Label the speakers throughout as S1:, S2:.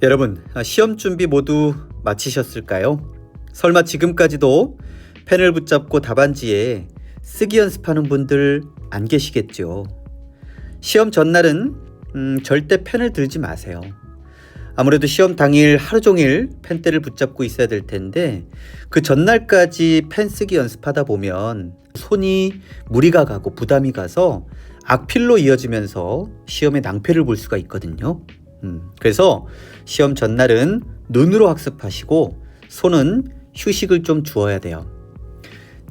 S1: 여러분, 시험 준비 모두 마치셨을까요? 설마 지금까지도 펜을 붙잡고 답안지에 쓰기 연습하는 분들 안 계시겠죠? 시험 전날은 절대 펜을 들지 마세요. 아무래도 시험 당일 하루 종일 펜대를 붙잡고 있어야 될 텐데 그 전날까지 펜 쓰기 연습하다 보면 손이 무리가 가고 부담이 가서 악필로 이어지면서 시험에 낭패를 볼 수가 있거든요. 그래서 시험 전날은 눈으로 학습하시고 손은 휴식을 좀 주어야 돼요.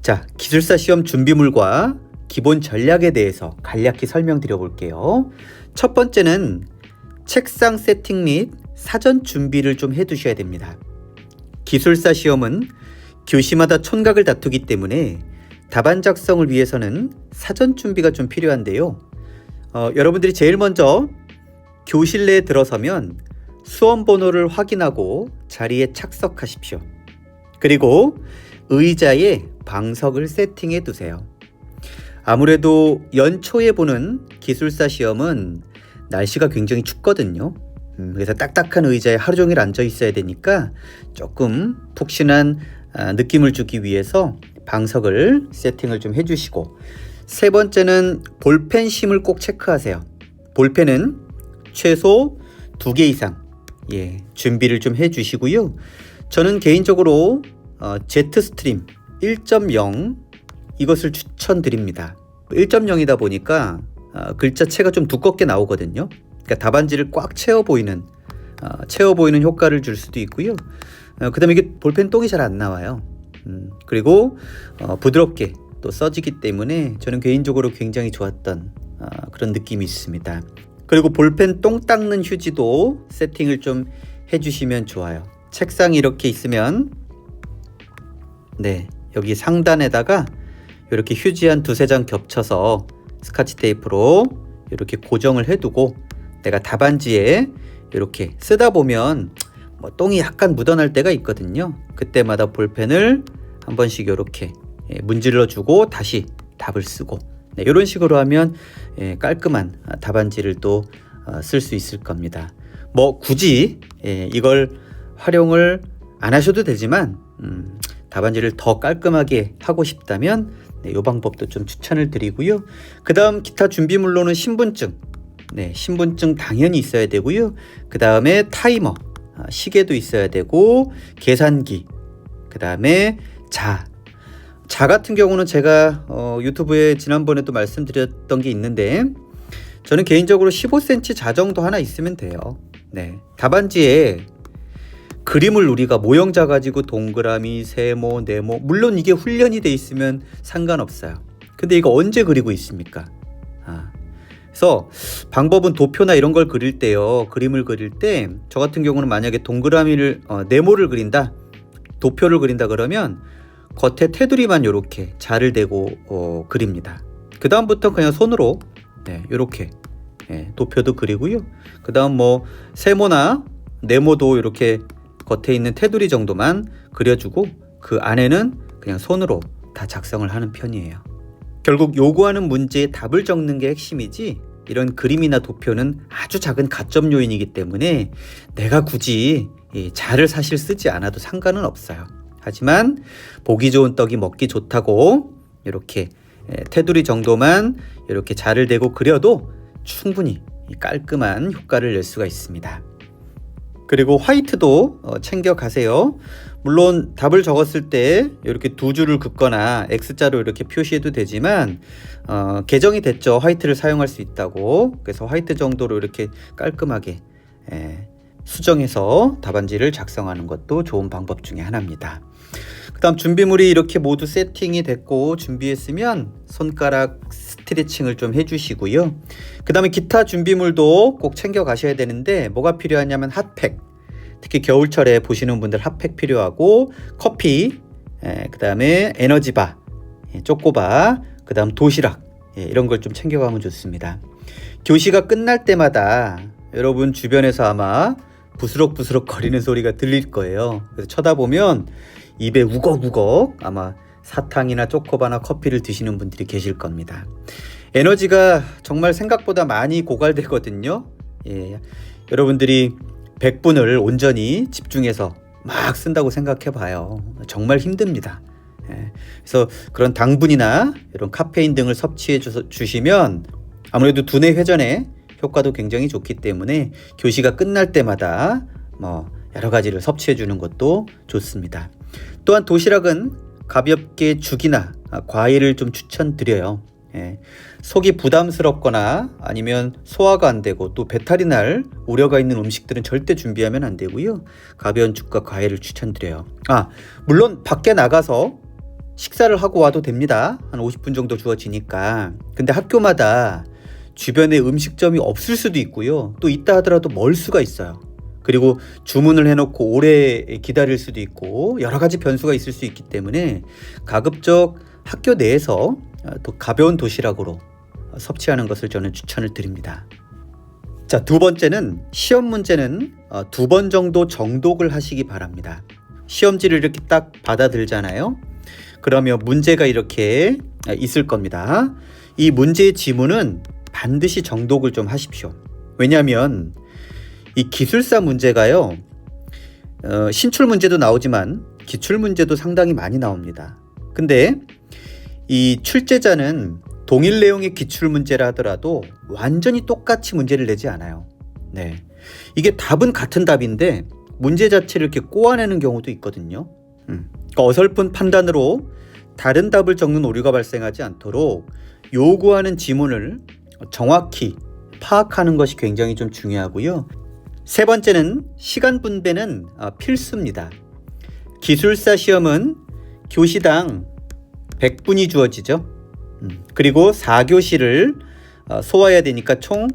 S1: 자, 기술사 시험 준비물과 기본 전략에 대해서 간략히 설명드려 볼게요. 첫 번째는 책상 세팅 및 사전 준비를 좀 해두셔야 됩니다. 기술사 시험은 교시마다 촌각을 다투기 때문에 답안 작성을 위해서는 사전 준비가 좀 필요한데요. 여러분들이 제일 먼저 교실 내에 들어서면 수험 번호를 확인하고 자리에 착석하십시오. 그리고 의자에 방석을 세팅해 두세요. 아무래도 연초에 보는 기술사 시험은 날씨가 굉장히 춥거든요. 그래서 딱딱한 의자에 하루 종일 앉아 있어야 되니까 조금 푹신한 느낌을 주기 위해서 방석을 세팅을 좀 해주시고, 세 번째는 볼펜 심을 꼭 체크하세요. 볼펜은 최소 2개 이상 준비를 좀 해주시고요. 저는 개인적으로 제트스트림 1.0 이것을 추천드립니다. 1.0이다 보니까 글자체가 좀 두껍게 나오거든요. 그러니까 답안지를 꽉 채워 보이는 효과를 줄 수도 있고요. 그 다음에 이게 볼펜 똥이 잘 안 나와요. 그리고 부드럽게 또 써지기 때문에 저는 개인적으로 굉장히 좋았던 그런 느낌이 있습니다. 그리고 볼펜 똥 닦는 휴지도 세팅을 좀 해주시면 좋아요. 책상이 이렇게 있으면 여기 상단에다가 이렇게 휴지 한 2-3장 겹쳐서 스카치 테이프로 이렇게 고정을 해두고, 내가 답안지에 이렇게 쓰다 보면 똥이 약간 묻어날 때가 있거든요. 그때마다 볼펜을 한 번씩 이렇게 문질러 주고 다시 답을 쓰고, 이런 식으로 하면 깔끔한 답안지를 또 쓸 수 있을 겁니다. 굳이 이걸 활용을 안 하셔도 되지만 답안지를 더 깔끔하게 하고 싶다면 이 방법도 좀 추천을 드리고요. 그 다음 기타 준비물로는 신분증, 신분증 당연히 있어야 되고요. 그 다음에 타이머, 시계도 있어야 되고, 계산기, 그 다음에 자 같은 경우는 제가 유튜브에 지난번에도 말씀드렸던 게 있는데, 저는 개인적으로 15cm 자 정도 하나 있으면 돼요. 답안지에 그림을 우리가 모형자 가지고 동그라미, 세모, 네모, 물론 이게 훈련이 돼 있으면 상관없어요. 근데 이거 언제 그리고 있습니까? 그래서 방법은 도표나 이런 걸 그릴 때요, 그림을 그릴 때 저 같은 경우는 만약에 동그라미를 네모를 그린다, 도표를 그린다 그러면 겉에 테두리만 이렇게 자를 대고 그립니다. 그 다음부터 그냥 손으로 이렇게 도표도 그리고요. 그 다음 세모나 네모도 이렇게 겉에 있는 테두리 정도만 그려주고 그 안에는 그냥 손으로 다 작성을 하는 편이에요. 결국 요구하는 문제에 답을 적는 게 핵심이지, 이런 그림이나 도표는 아주 작은 가점 요인이기 때문에 내가 굳이 자를 사실 쓰지 않아도 상관은 없어요. 하지만 보기 좋은 떡이 먹기 좋다고 이렇게 테두리 정도만 이렇게 자를 대고 그려도 충분히 깔끔한 효과를 낼 수가 있습니다. 그리고 화이트도 챙겨 가세요. 물론 답을 적었을 때 이렇게 2줄을 긋거나 X자로 이렇게 표시해도 되지만 개정이 됐죠. 화이트를 사용할 수 있다고. 그래서 화이트 정도로 이렇게 깔끔하게 수정해서 답안지를 작성하는 것도 좋은 방법 중에 하나입니다. 그 다음 준비물이 이렇게 모두 세팅이 됐고 준비했으면 손가락 스트레칭을 좀 해주시고요. 그 다음에 기타 준비물도 꼭 챙겨 가셔야 되는데, 뭐가 필요하냐면 핫팩, 특히 겨울철에 보시는 분들 핫팩 필요하고, 커피, 그 다음에 에너지바, 쪼꼬바, 그 다음 도시락, 이런 걸 좀 챙겨가면 좋습니다. 교시가 끝날 때마다 여러분 주변에서 아마 부스럭부스럭 거리는 소리가 들릴 거예요. 그래서 쳐다보면 입에 우걱우걱 아마 사탕이나 초코바나 커피를 드시는 분들이 계실 겁니다. 에너지가 정말 생각보다 많이 고갈되거든요. 여러분들이 100분을 온전히 집중해서 막 쓴다고 생각해 봐요. 정말 힘듭니다. 그래서 그런 당분이나 이런 카페인 등을 섭취해 주시면 아무래도 두뇌 회전에 효과도 굉장히 좋기 때문에 교시가 끝날 때마다 여러 가지를 섭취해 주는 것도 좋습니다. 또한 도시락은 가볍게 죽이나 과일을 좀 추천드려요. 속이 부담스럽거나 아니면 소화가 안 되고 또 배탈이 날 우려가 있는 음식들은 절대 준비하면 안 되고요. 가벼운 죽과 과일을 추천드려요. 물론 밖에 나가서 식사를 하고 와도 됩니다. 한 50분 정도 주어지니까. 근데 학교마다 주변에 음식점이 없을 수도 있고요. 또 있다 하더라도 멀 수가 있어요. 그리고 주문을 해놓고 오래 기다릴 수도 있고 여러 가지 변수가 있을 수 있기 때문에 가급적 학교 내에서 또 가벼운 도시락으로 섭취하는 것을 저는 추천을 드립니다. 자, 두 번째는 시험 문제는 2번 정도 정독을 하시기 바랍니다. 시험지를 이렇게 딱 받아들잖아요. 그러면 문제가 이렇게 있을 겁니다. 이 문제의 지문은 반드시 정독을 좀 하십시오. 왜냐하면 이 기술사 문제가요, 신출 문제도 나오지만 기출 문제도 상당히 많이 나옵니다. 근데 이 출제자는 동일 내용의 기출 문제라 하더라도 완전히 똑같이 문제를 내지 않아요. 이게 답은 같은 답인데 문제 자체를 이렇게 꼬아내는 경우도 있거든요. 그러니까 어설픈 판단으로 다른 답을 적는 오류가 발생하지 않도록 요구하는 지문을 정확히 파악하는 것이 굉장히 좀 중요하고요. 세 번째는 시간 분배는 필수입니다. 기술사 시험은 교시당 100분이 주어지죠. 그리고 4교시를 소화해야 되니까 총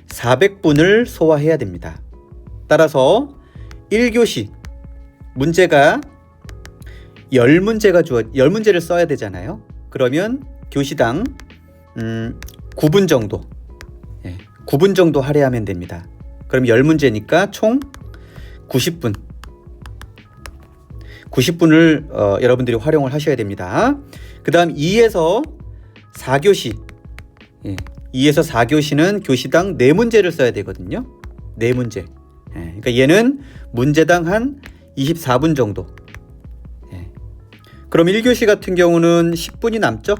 S1: 400분을 소화해야 됩니다. 따라서 1교시 문제가 10문제를 써야 되잖아요. 그러면 교시당 9분 정도 9분 정도 할애하면 됩니다. 그럼 10문제니까 총 90분을 여러분들이 활용을 하셔야 됩니다. 그 다음 2에서 4교시 2에서 4교시는 교시당 4문제를 써야 되거든요. 4문제. 그러니까 얘는 문제당 한 24분 정도. 그럼 1교시 같은 경우는 10분이 남죠?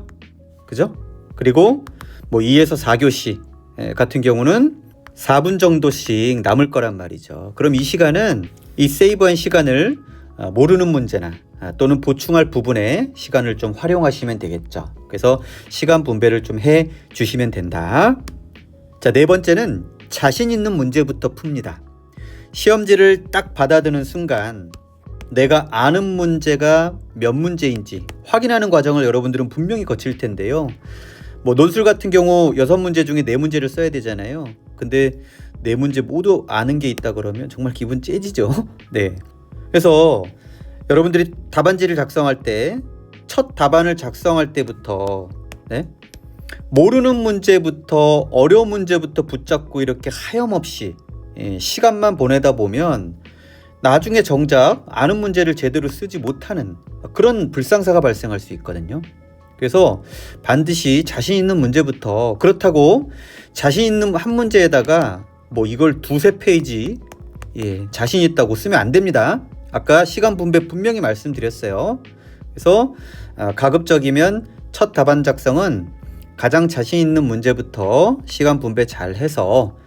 S1: 그죠? 그리고 2에서 4교시 같은 경우는 4분 정도씩 남을 거란 말이죠. 그럼 이 시간은 이 세이브한 시간을 모르는 문제나 또는 보충할 부분에 시간을 좀 활용하시면 되겠죠. 그래서 시간 분배를 좀 해 주시면 된다. 자, 네 번째는 자신 있는 문제부터 풉니다. 시험지를 딱 받아드는 순간 내가 아는 문제가 몇 문제인지 확인하는 과정을 여러분들은 분명히 거칠 텐데요. 논술 같은 경우 6문제 중에 4문제를 써야 되잖아요. 근데 4문제 모두 아는 게 있다 그러면 정말 기분 째지죠. 그래서 여러분들이 답안지를 작성할 때, 첫 답안을 작성할 때부터 모르는 문제부터 어려운 문제부터 붙잡고 이렇게 하염없이 시간만 보내다 보면 나중에 정작 아는 문제를 제대로 쓰지 못하는 그런 불상사가 발생할 수 있거든요. 그래서 반드시 자신 있는 문제부터, 그렇다고 자신 있는 한 문제에다가 이걸 2-3페이지 자신 있다고 쓰면 안 됩니다. 아까 시간 분배 분명히 말씀드렸어요. 그래서 가급적이면 첫 답안 작성은 가장 자신 있는 문제부터 시간 분배 잘 해서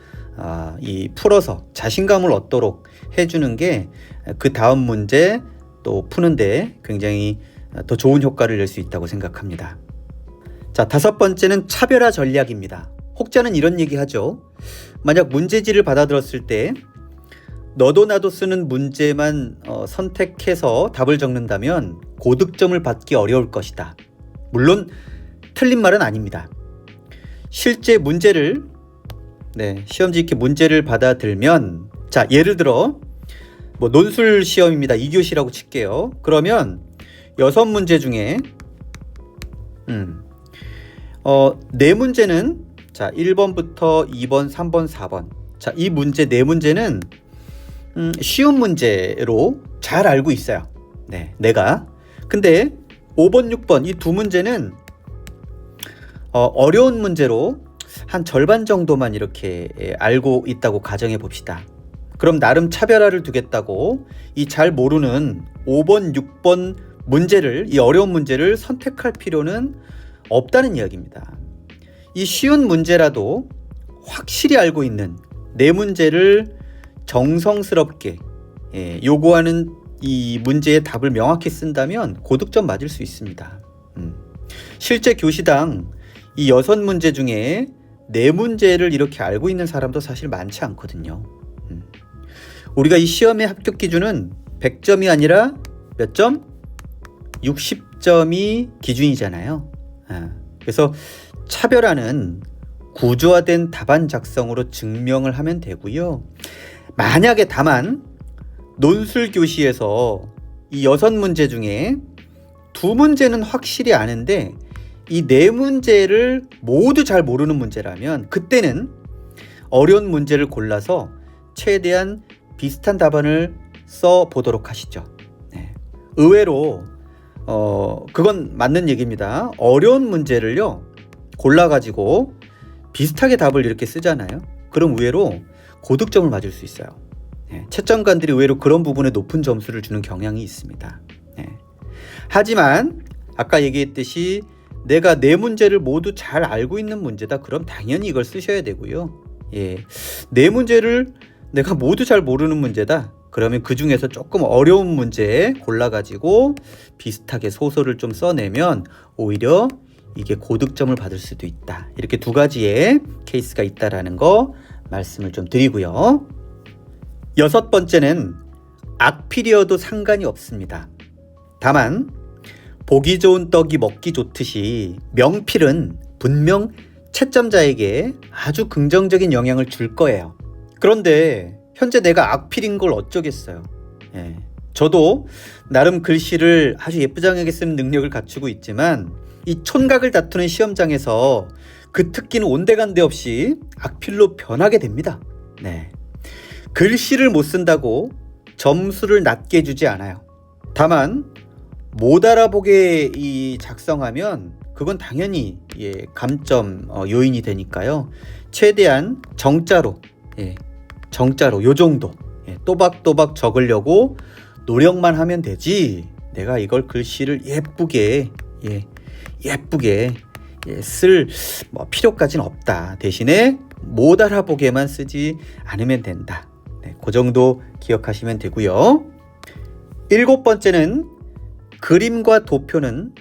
S1: 풀어서 자신감을 얻도록 해주는 게 그 다음 문제 또 푸는데 굉장히 더 좋은 효과를 낼 수 있다고 생각합니다. 자, 5번째는 차별화 전략입니다. 혹자는 이런 얘기 하죠. 만약 문제지를 받아들었을 때 너도 나도 쓰는 문제만 선택해서 답을 적는다면 고득점을 받기 어려울 것이다. 물론 틀린 말은 아닙니다. 실제 문제를 시험지 이렇게 문제를 받아들면, 자, 예를 들어 논술 시험입니다. 2교시라고 칠게요. 그러면 6문제 중에 4문제는 자, 1번부터 2번, 3번, 4번. 자, 이 문제 4문제는 쉬운 문제로 잘 알고 있어요. 내가. 근데 5번, 6번 이 2문제는 어려운 문제로 한 절반 정도만 이렇게 알고 있다고 가정해 봅시다. 그럼 나름 차별화를 두겠다고 이 잘 모르는 5번, 6번 문제를, 이 어려운 문제를 선택할 필요는 없다는 이야기입니다. 이 쉬운 문제라도 확실히 알고 있는 네 문제를 정성스럽게 요구하는 이 문제의 답을 명확히 쓴다면 고득점 맞을 수 있습니다. 실제 교시당 이 6문제 중에 4문제를 이렇게 알고 있는 사람도 사실 많지 않거든요. 우리가 이 시험의 합격 기준은 100점이 아니라 몇 점? 60점이 기준이잖아요. 그래서 차별화는 구조화된 답안 작성으로 증명을 하면 되고요. 만약에 다만 논술 교시에서 이 6문제 중에 2문제는 확실히 아는데 이 4문제를 모두 잘 모르는 문제라면 그때는 어려운 문제를 골라서 최대한 비슷한 답안을 써보도록 하시죠. 의외로 그건 맞는 얘기입니다. 어려운 문제를요 골라가지고 비슷하게 답을 이렇게 쓰잖아요. 그럼 의외로 고득점을 맞을 수 있어요. 채점관들이 의외로 그런 부분에 높은 점수를 주는 경향이 있습니다. 하지만 아까 얘기했듯이 내가 4문제를 모두 잘 알고 있는 문제다. 그럼 당연히 이걸 쓰셔야 되고요. 4문제를 내가 모두 잘 모르는 문제다. 그러면 그 중에서 조금 어려운 문제 골라가지고 비슷하게 소설을 좀 써내면 오히려 이게 고득점을 받을 수도 있다. 이렇게 2가지의 케이스가 있다라는 거 말씀을 좀 드리고요. 6번째는 악필이어도 상관이 없습니다. 다만 보기 좋은 떡이 먹기 좋듯이 명필은 분명 채점자에게 아주 긍정적인 영향을 줄 거예요. 그런데 현재 내가 악필인 걸 어쩌겠어요. 저도 나름 글씨를 아주 예쁘장하게 쓰는 능력을 갖추고 있지만 이 촌각을 다투는 시험장에서 그 특기는 온데간데 없이 악필로 변하게 됩니다. 글씨를 못 쓴다고 점수를 낮게 주지 않아요. 다만 못 알아보게 작성하면 그건 당연히 감점 요인이 되니까요. 최대한 정자로 요 정도 또박또박 적으려고 노력만 하면 되지 내가 이걸 글씨를 예쁘게 쓸 필요까지는 없다. 대신에 못 알아보게만 쓰지 않으면 된다. 그 정도 기억하시면 되고요. 7번째는 그림과 도표는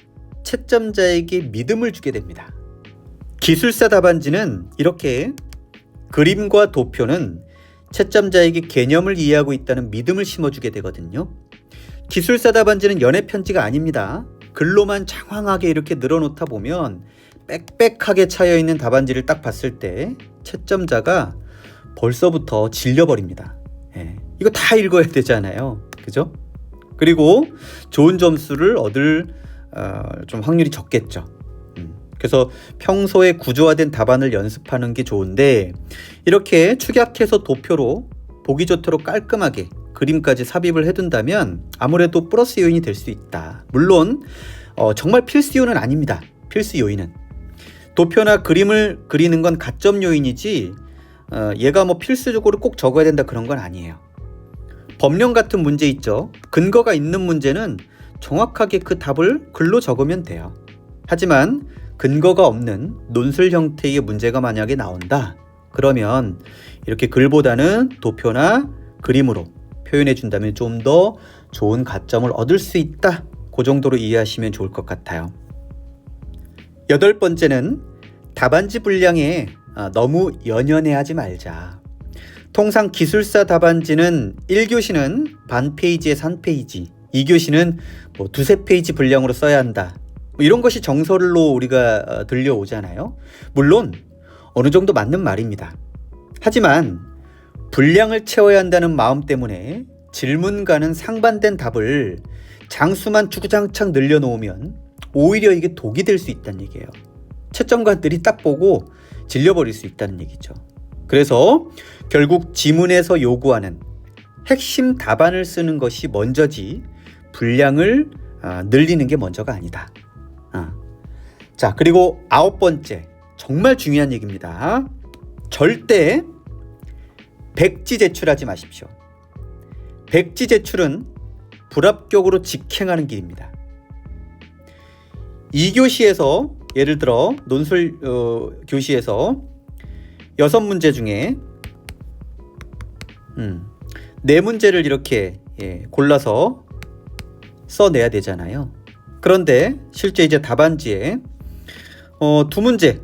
S1: 채점자에게 믿음을 주게 됩니다. 기술사 답안지는 이렇게 그림과 도표는 채점자에게 개념을 이해하고 있다는 믿음을 심어주게 되거든요. 기술사 답안지는 연애 편지가 아닙니다. 글로만 장황하게 이렇게 늘어놓다 보면 빽빽하게 차여있는 답안지를 딱 봤을 때 채점자가 벌써부터 질려버립니다. 이거 다 읽어야 되잖아요. 그죠? 그리고 좋은 점수를 얻을 좀 확률이 적겠죠. 그래서 평소에 구조화된 답안을 연습하는 게 좋은데 이렇게 축약해서 도표로 보기 좋도록 깔끔하게 그림까지 삽입을 해둔다면 아무래도 플러스 요인이 될 수 있다. 물론 정말 필수 요인은 아닙니다. 필수 요인은 도표나 그림을 그리는 건 가점 요인이지 얘가 필수적으로 꼭 적어야 된다 그런 건 아니에요. 법령 같은 문제 있죠. 근거가 있는 문제는 정확하게 그 답을 글로 적으면 돼요. 하지만 근거가 없는 논술 형태의 문제가 만약에 나온다. 그러면 이렇게 글보다는 도표나 그림으로 표현해 준다면 좀 더 좋은 가점을 얻을 수 있다. 그 정도로 이해하시면 좋을 것 같아요. 8번째는 답안지 분량에 너무 연연해하지 말자. 통상 기술사 답안지는 1교시는 반 페이지에서 한 페이지, 2교시는 두세 페이지 분량으로 써야 한다. 이런 것이 정설로 우리가 들려오잖아요. 물론 어느 정도 맞는 말입니다. 하지만 분량을 채워야 한다는 마음 때문에 질문과는 상반된 답을 장수만 주구장창 늘려놓으면 오히려 이게 독이 될 수 있다는 얘기예요. 채점관들이 딱 보고 질려버릴 수 있다는 얘기죠. 그래서 결국 지문에서 요구하는 핵심 답안을 쓰는 것이 먼저지 분량을 늘리는 게 먼저가 아니다. 자, 그리고 9번째 정말 중요한 얘기입니다. 절대 백지 제출하지 마십시오. 백지 제출은 불합격으로 직행하는 길입니다. 2교시에서 예를 들어 논술 교시에서 6문제 중에 4문제를 이렇게 골라서 써내야 되잖아요. 그런데 실제 이제 답안지에 2문제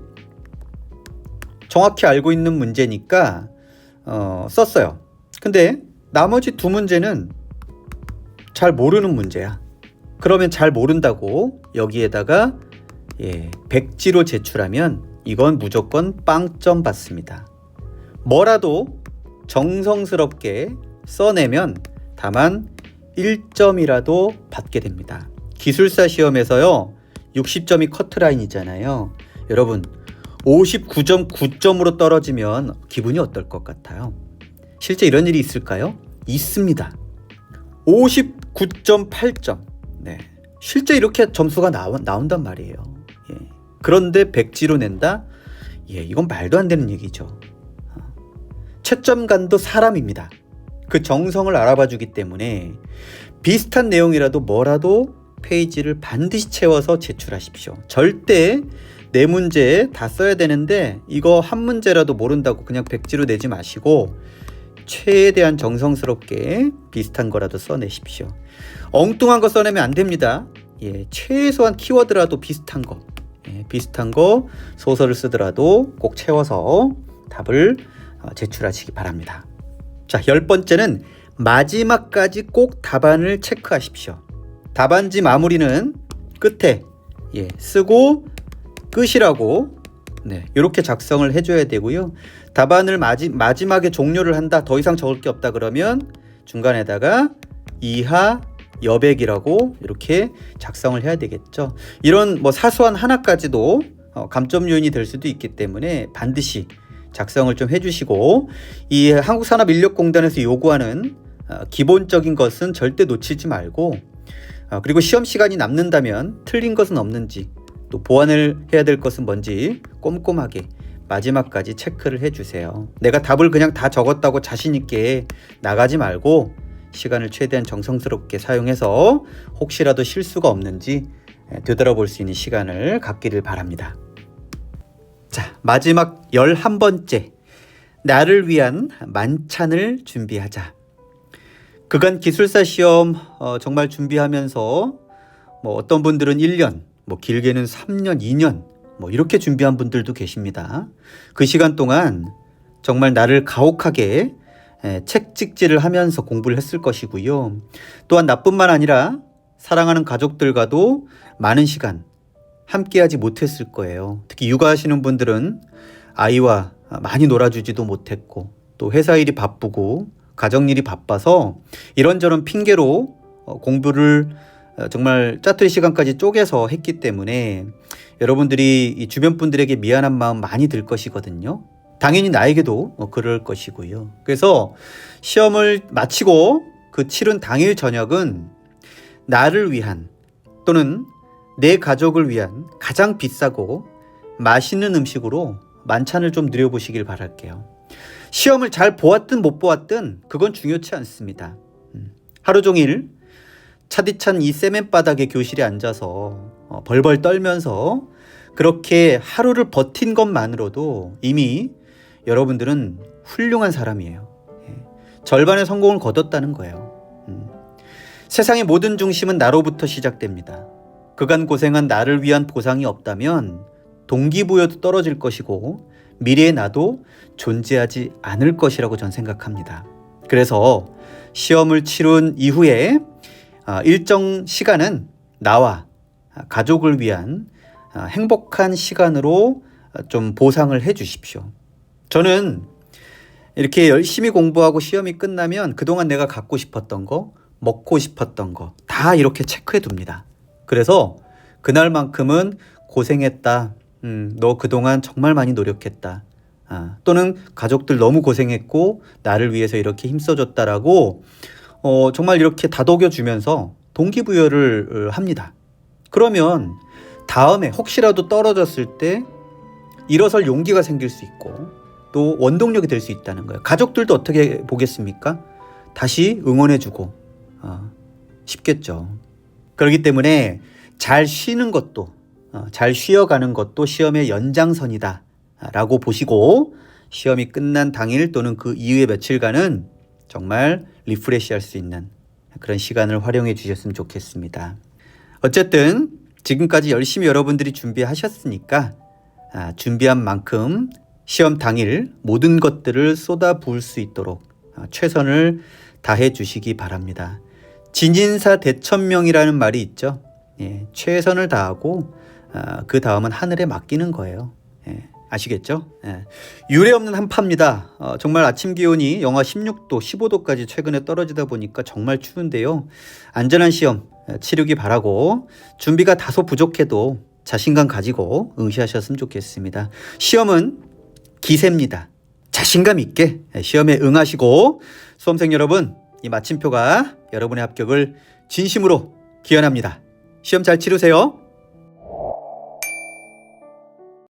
S1: 정확히 알고 있는 문제니까 썼어요. 근데 나머지 2문제는 잘 모르는 문제야. 그러면 잘 모른다고 여기에다가 백지로 제출하면 이건 무조건 빵점 받습니다. 뭐라도 정성스럽게 써내면 다만 1점이라도 받게 됩니다. 기술사 시험에서요 60점이 커트라인이잖아요. 여러분 59.9점으로 떨어지면 기분이 어떨 것 같아요? 실제 이런 일이 있을까요? 있습니다. 59.8점. 네. 실제 이렇게 점수가 나온단 말이에요. 그런데 백지로 낸다? 이건 말도 안 되는 얘기죠. 채점관도 사람입니다. 그 정성을 알아봐 주기 때문에 비슷한 내용이라도 뭐라도 페이지를 반드시 채워서 제출하십시오. 절대 4문제 다 써야 되는데 이거 한 문제라도 모른다고 그냥 백지로 내지 마시고 최대한 정성스럽게 비슷한 거라도 써내십시오. 엉뚱한 거 써내면 안 됩니다. 최소한 키워드라도 비슷한 거 소설을 쓰더라도 꼭 채워서 답을 제출하시기 바랍니다. 자, 10번째는 마지막까지 꼭 답안을 체크하십시오. 답안지 마무리는 끝에 쓰고 끝이라고 이렇게 작성을 해줘야 되고요. 답안을 마지막에 종료를 한다, 더 이상 적을 게 없다 그러면 중간에다가 이하 여백이라고 이렇게 작성을 해야 되겠죠. 이런 사소한 하나까지도 감점 요인이 될 수도 있기 때문에 반드시 작성을 좀 해주시고, 이 한국산업인력공단에서 요구하는 기본적인 것은 절대 놓치지 말고, 그리고 시험 시간이 남는다면 틀린 것은 없는지, 또 보완을 해야 될 것은 뭔지 꼼꼼하게 마지막까지 체크를 해주세요. 내가 답을 그냥 다 적었다고 자신 있게 나가지 말고 시간을 최대한 정성스럽게 사용해서 혹시라도 실수가 없는지 되돌아볼 수 있는 시간을 갖기를 바랍니다. 자, 마지막 11번째, 나를 위한 만찬을 준비하자. 그간 기술사 시험 정말 준비하면서 어떤 분들은 1년, 길게는 3년, 2년 이렇게 준비한 분들도 계십니다. 그 시간 동안 정말 나를 가혹하게 책찍질을 하면서 공부를 했을 것이고요. 또한 나뿐만 아니라 사랑하는 가족들과도 많은 시간 함께하지 못했을 거예요. 특히 육아하시는 분들은 아이와 많이 놀아주지도 못했고, 또 회사 일이 바쁘고 가정일이 바빠서 이런저런 핑계로 공부를 정말 짜투리 시간까지 쪼개서 했기 때문에 여러분들이 이 주변 분들에게 미안한 마음 많이 들 것이거든요. 당연히 나에게도 그럴 것이고요. 그래서 시험을 마치고 그 치른 당일 저녁은 나를 위한, 또는 내 가족을 위한 가장 비싸고 맛있는 음식으로 만찬을 좀 누려보시길 바랄게요. 시험을 잘 보았든 못 보았든 그건 중요치 않습니다. 하루 종일 차디찬 이 세면바닥에 교실에 앉아서 벌벌 떨면서 그렇게 하루를 버틴 것만으로도 이미 여러분들은 훌륭한 사람이에요. 절반의 성공을 거뒀다는 거예요. 세상의 모든 중심은 나로부터 시작됩니다. 그간 고생한 나를 위한 보상이 없다면 동기부여도 떨어질 것이고 미래의 나도 존재하지 않을 것이라고 전 생각합니다. 그래서 시험을 치른 이후에 일정 시간은 나와 가족을 위한 행복한 시간으로 좀 보상을 해 주십시오. 저는 이렇게 열심히 공부하고 시험이 끝나면 그동안 내가 갖고 싶었던 거, 먹고 싶었던 거 다 이렇게 체크해 둡니다. 그래서 그날만큼은 고생했다. 너 그동안 정말 많이 노력했다. 또는 가족들 너무 고생했고 나를 위해서 이렇게 힘써줬다라고 정말 이렇게 다독여 주면서 동기부여를 합니다. 그러면 다음에 혹시라도 떨어졌을 때 일어설 용기가 생길 수 있고, 또 원동력이 될 수 있다는 거예요. 가족들도 어떻게 보겠습니까? 다시 응원해주고 싶겠죠. 그렇기 때문에 잘 쉬는 것도 잘 쉬어가는 것도 시험의 연장선이다 라고 보시고 시험이 끝난 당일 또는 그 이후의 며칠간은 정말 리프레시할 수 있는 그런 시간을 활용해 주셨으면 좋겠습니다. 어쨌든 지금까지 열심히 여러분들이 준비하셨으니까 준비한 만큼 시험 당일 모든 것들을 쏟아부을 수 있도록 최선을 다해 주시기 바랍니다. 진인사 대천명이라는 말이 있죠. 예, 최선을 다하고 그 다음은 하늘에 맡기는 거예요. 예, 아시겠죠? 예. 유례 없는 한파입니다. 정말 아침 기온이 영하 16도, 15도까지 최근에 떨어지다 보니까 정말 추운데요. 안전한 시험 치르기 바라고 준비가 다소 부족해도 자신감 가지고 응시하셨으면 좋겠습니다. 시험은 기세입니다. 자신감 있게 시험에 응하시고 수험생 여러분, 이 마침표가 여러분의 합격을 진심으로 기원합니다. 시험 잘 치르세요.